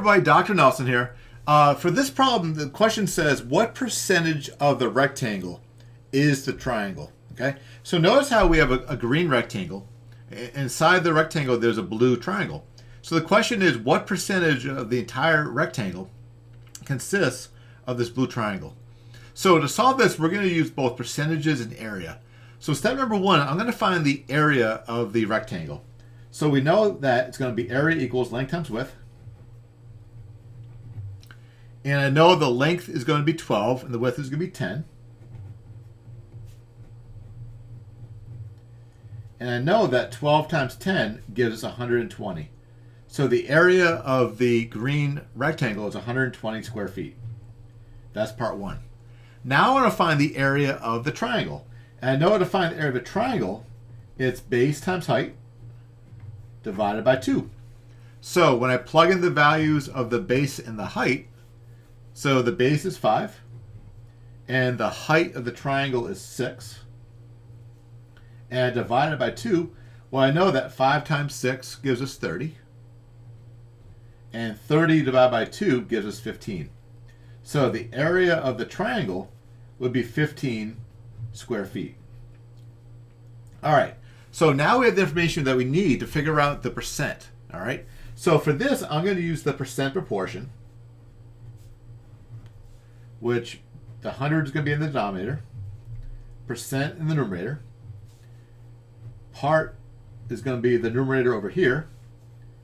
everybody, Dr. Nelson here. For this problem, the question says, what percentage of the rectangle is the triangle? Okay, so notice how we have a green rectangle. Inside the rectangle, there's a blue triangle. So the question is, what percentage of the entire rectangle consists of this blue triangle? So to solve this, we're going to use both percentages and area. So step number one, I'm going to find the area of the rectangle. So we know that it's going to be area equals length times width. And I know the length is going to be 12 and the width is going to be 10. And I know that 12 times 10 gives us 120. So the area of the green rectangle is 120 square feet. That's part one. Now I want to find the area of the triangle. And I know to find the area of a triangle, it's base times height divided by 2. So when I plug in the values of the base and the height, so the base is 5, and the height of the triangle is 6, and I divide it by 2, well, I know that 5 times 6 gives us 30, and 30 divided by 2 gives us 15. So the area of the triangle would be 15 square feet. All right, so now we have the information that we need to figure out the percent. All right, so for this, I'm going to use the percent proportion, which the 100 is going to be in the denominator, percent in the numerator, part is going to be the numerator over here,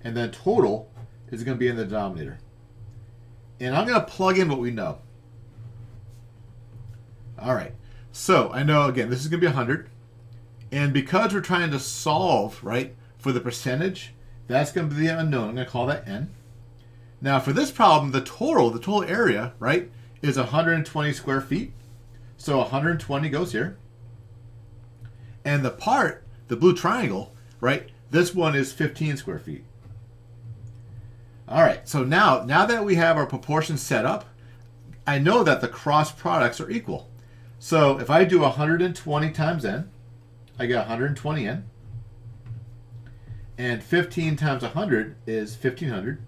and then total is going to be in the denominator. And I'm going to plug in what we know. All right, so I know, again, this is going to be 100. And because we're trying to solve, right, for the percentage, that's going to be the unknown. I'm going to call that n. Now, for this problem, the total area, right, is 120 square feet. So 120 goes here. And the part, the blue triangle, right, this one is 15 square feet. All right, so now that we have our proportions set up, I know that the cross products are equal. So if I do 120 times n, I get 120 n. And 15 times 100 is 1500.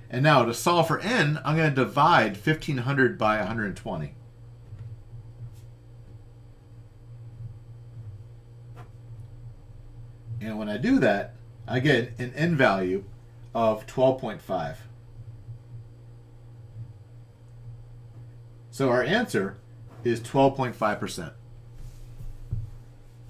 And now to solve for n, I'm going to divide 1500 by 120. And when I do that, I get an n value of 12.5. So our answer is 12.5%.